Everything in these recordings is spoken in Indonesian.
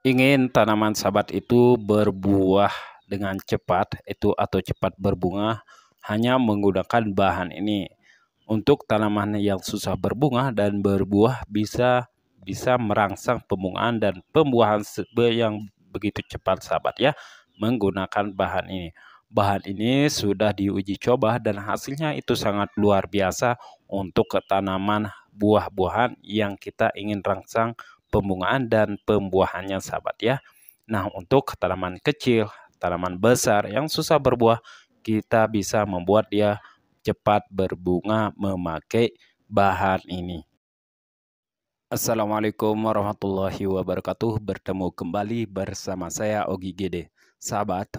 Ingin tanaman sahabat itu berbuah dengan cepat atau cepat berbunga hanya menggunakan bahan ini. Untuk tanaman yang susah berbunga dan berbuah bisa merangsang pembungaan dan pembuahan yang begitu cepat sahabat ya menggunakan bahan ini. Bahan ini sudah diuji coba dan hasilnya itu sangat luar biasa untuk tanaman buah-buahan yang kita ingin rangsang pembungaan dan pembuahannya sahabat ya. Nah, untuk tanaman kecil, tanaman besar yang susah berbuah, kita bisa membuat dia cepat berbunga memakai bahan ini. Assalamualaikum warahmatullahi wabarakatuh. Bertemu kembali bersama saya Ogi Gede. Sahabat,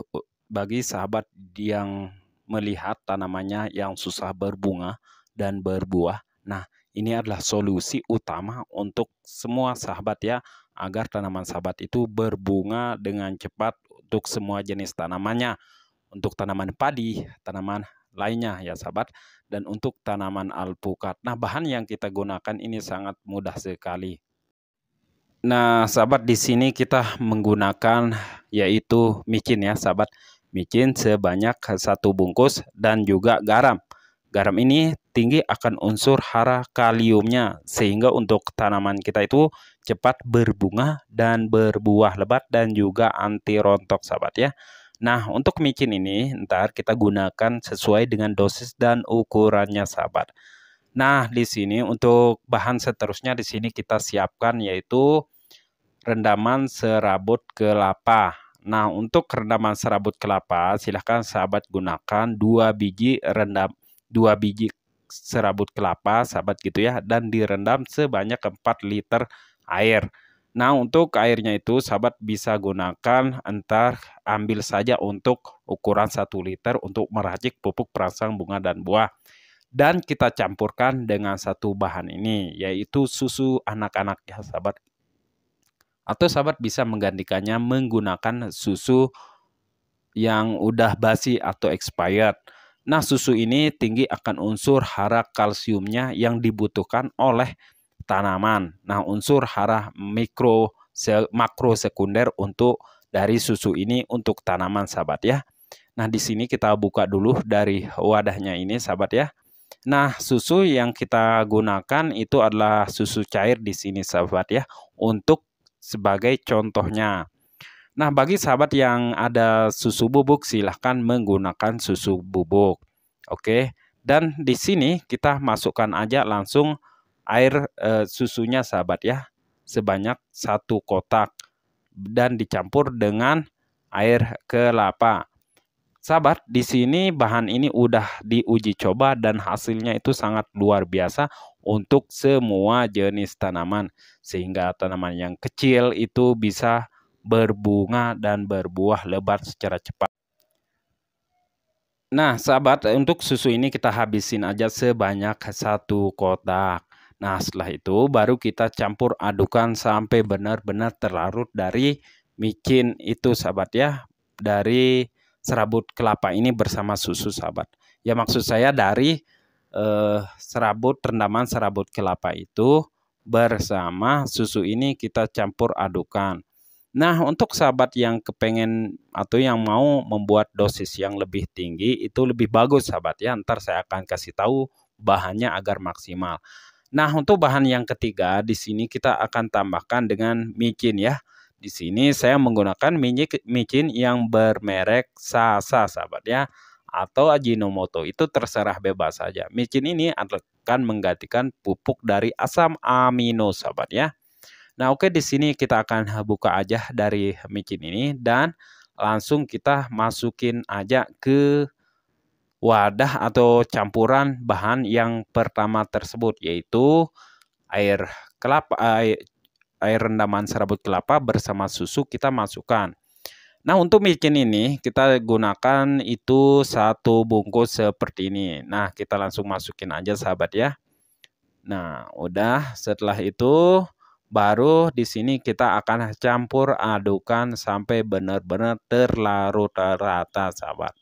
bagi sahabat yang melihat tanamannya yang susah berbunga dan berbuah, nah ini adalah solusi utama untuk semua sahabat ya, agar tanaman sahabat itu berbunga dengan cepat untuk semua jenis tanamannya. Untuk tanaman padi, tanaman lainnya ya sahabat, dan untuk tanaman alpukat. Nah, bahan yang kita gunakan ini sangat mudah sekali. Nah, sahabat, di sini kita menggunakan yaitu micin ya sahabat. Micin sebanyak 1 bungkus dan juga garam. Garam ini tinggi akan unsur hara kaliumnya sehingga untuk tanaman kita itu cepat berbunga dan berbuah lebat dan juga anti rontok sahabat ya. Nah, untuk micin ini ntar kita gunakan sesuai dengan dosis dan ukurannya sahabat. Nah, di sini untuk bahan seterusnya di sini kita siapkan yaitu rendaman serabut kelapa. Nah, untuk rendaman serabut kelapa silahkan sahabat gunakan 2 biji serabut kelapa sahabat gitu ya, dan direndam sebanyak 4 liter air. Nah, untuk airnya itu sahabat bisa gunakan ambil saja untuk ukuran 1 liter untuk meracik pupuk perangsang bunga dan buah. Dan kita campurkan dengan satu bahan ini yaitu susu anak-anak ya sahabat. Atau sahabat bisa menggantikannya menggunakan susu yang udah basi atau expired. Nah, susu ini tinggi akan unsur hara kalsiumnya yang dibutuhkan oleh tanaman. Nah, unsur hara makro sekunder untuk dari susu ini untuk tanaman sahabat ya. Nah, di sini kita buka dulu dari wadahnya ini sahabat ya. Nah, susu yang kita gunakan itu adalah susu cair di sini sahabat ya, untuk sebagai contohnya. Nah, bagi sahabat yang ada susu bubuk silahkan menggunakan susu bubuk. Oke. Dan di sini kita masukkan aja langsung air susunya sahabat ya, sebanyak 1 kotak dan dicampur dengan air kelapa. Sahabat, di sini bahan ini udah diuji coba dan hasilnya itu sangat luar biasa untuk semua jenis tanaman. Sehingga tanaman yang kecil itu bisa berbunga dan berbuah lebat secara cepat. Nah, sahabat, untuk susu ini kita habisin aja sebanyak 1 kotak. Nah, setelah itu baru kita campur adukan sampai benar-benar terlarut dari micin itu sahabat ya, dari serabut kelapa ini bersama susu sahabat. Ya, maksud saya dari rendaman serabut kelapa itu bersama susu ini kita campur adukan. Nah, untuk sahabat yang kepengen atau yang mau membuat dosis yang lebih tinggi itu lebih bagus sahabat ya. Ntar saya akan kasih tahu bahannya agar maksimal. Nah, untuk bahan yang ketiga di sini kita akan tambahkan dengan micin ya. Di sini saya menggunakan micin yang bermerek Sasa sahabat ya, atau Ajinomoto, itu terserah bebas saja. Micin ini akan menggantikan pupuk dari asam amino sahabat ya. Nah, oke, di sini kita akan buka aja dari micin ini dan langsung kita masukin aja ke wadah atau campuran bahan yang pertama tersebut yaitu air rendaman serabut kelapa bersama susu kita masukkan. Nah, untuk micin ini kita gunakan itu 1 bungkus seperti ini. Nah, kita langsung masukin aja sahabat ya. Nah, udah setelah itu baru di sini kita akan campur adukan sampai benar-benar terlarut rata sahabat.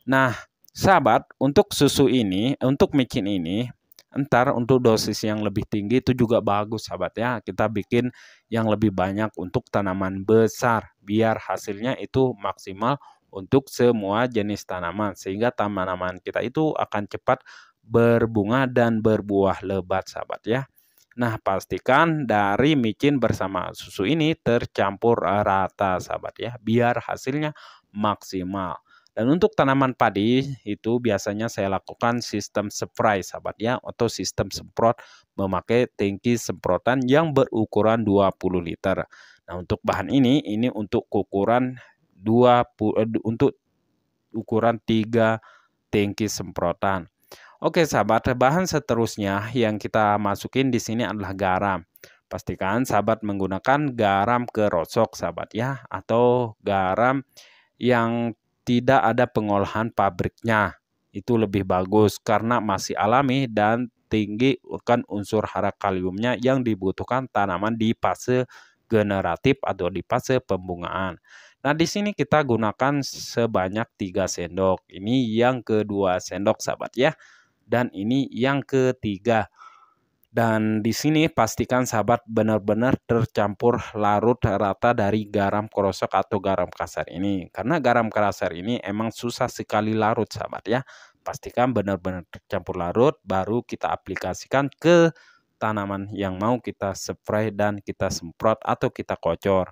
Nah, sahabat, untuk susu ini, untuk micin ini Entar untuk dosis yang lebih tinggi itu juga bagus sahabat ya. Kita bikin yang lebih banyak untuk tanaman besar biar hasilnya itu maksimal untuk semua jenis tanaman sehingga tanaman kita itu akan cepat berbunga dan berbuah lebat sahabat ya. Nah, pastikan dari micin bersama susu ini tercampur rata sahabat ya biar hasilnya maksimal. Dan untuk tanaman padi itu biasanya saya lakukan sistem spray sahabat ya atau sistem semprot memakai tangki semprotan yang berukuran 20 liter. Nah, untuk bahan ini untuk ukuran 3 tangki semprotan. Oke sahabat, bahan seterusnya yang kita masukin di sini adalah garam. Pastikan sahabat menggunakan garam kerosok sahabat ya atau garam yang tidak ada pengolahan pabriknya. Itu lebih bagus karena masih alami dan tinggi kan unsur hara kaliumnya yang dibutuhkan tanaman di fase generatif atau di fase pembungaan. Nah, di sini kita gunakan sebanyak 3 sendok. Ini yang kedua sendok sahabat ya. Dan ini yang ketiga. Dan di sini pastikan sahabat benar-benar tercampur larut rata dari garam kerosok atau garam kasar ini. Karena garam kasar ini emang susah sekali larut sahabat ya. Pastikan benar-benar tercampur larut baru kita aplikasikan ke tanaman yang mau kita spray dan kita semprot atau kita kocor.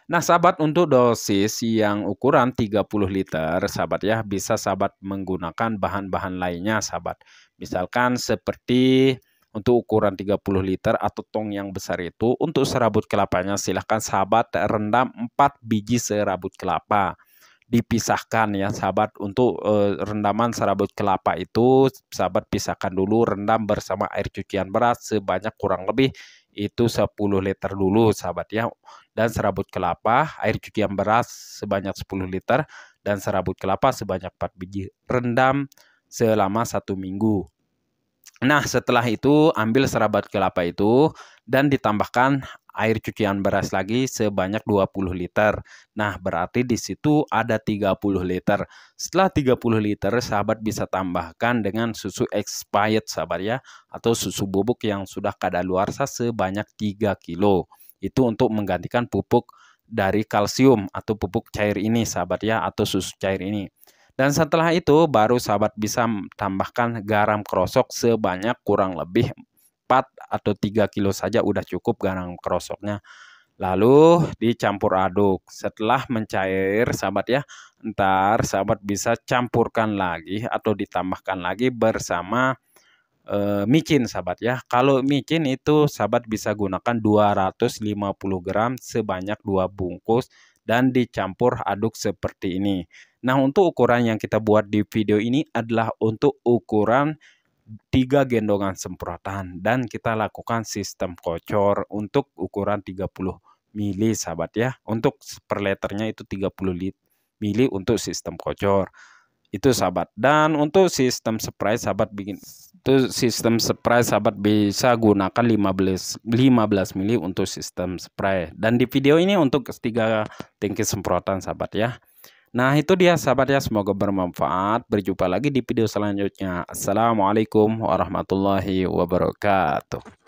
Nah sahabat untuk dosis yang ukuran 30 liter sahabat ya bisa sahabat menggunakan bahan-bahan lainnya sahabat. Misalkan seperti untuk ukuran 30 liter atau tong yang besar itu untuk serabut kelapanya silahkan sahabat rendam 4 biji serabut kelapa. Dipisahkan ya sahabat untuk rendaman serabut kelapa itu sahabat pisahkan dulu rendam bersama air cucian beras sebanyak kurang lebih itu 10 liter dulu sahabat ya. Dan serabut kelapa air cucian beras sebanyak 10 liter dan serabut kelapa sebanyak 4 biji rendam selama 1 minggu. Nah, setelah itu ambil serabut kelapa itu dan ditambahkan air cucian beras lagi sebanyak 20 liter. Nah, berarti di situ ada 30 liter. Setelah 30 liter, sahabat bisa tambahkan dengan susu expired sahabat ya atau susu bubuk yang sudah kadaluarsa sebanyak 3 kilo. Itu untuk menggantikan pupuk dari kalsium atau pupuk cair ini sahabat ya atau susu cair ini. Dan setelah itu baru sahabat bisa tambahkan garam kerosok sebanyak kurang lebih 4 atau 3 kilo saja udah cukup garam kerosoknya. Lalu dicampur aduk. Setelah mencair sahabat ya, ntar sahabat bisa campurkan lagi atau ditambahkan lagi bersama micin sahabat ya. Kalau micin itu sahabat bisa gunakan 250 gram sebanyak 2 bungkus dan dicampur aduk seperti ini. Nah, untuk ukuran yang kita buat di video ini adalah untuk ukuran 3 gendongan semprotan dan kita lakukan sistem kocor untuk ukuran 30 mili sahabat ya. Untuk per liternya itu 30 mili untuk sistem kocor. Itu sahabat. Dan untuk sistem spray sahabat bisa gunakan 15 mili untuk sistem spray. Dan di video ini untuk 3 tangki semprotan sahabat ya. Nah itu dia sahabat ya, semoga bermanfaat. Berjumpa lagi di video selanjutnya. Assalamualaikum warahmatullahi wabarakatuh.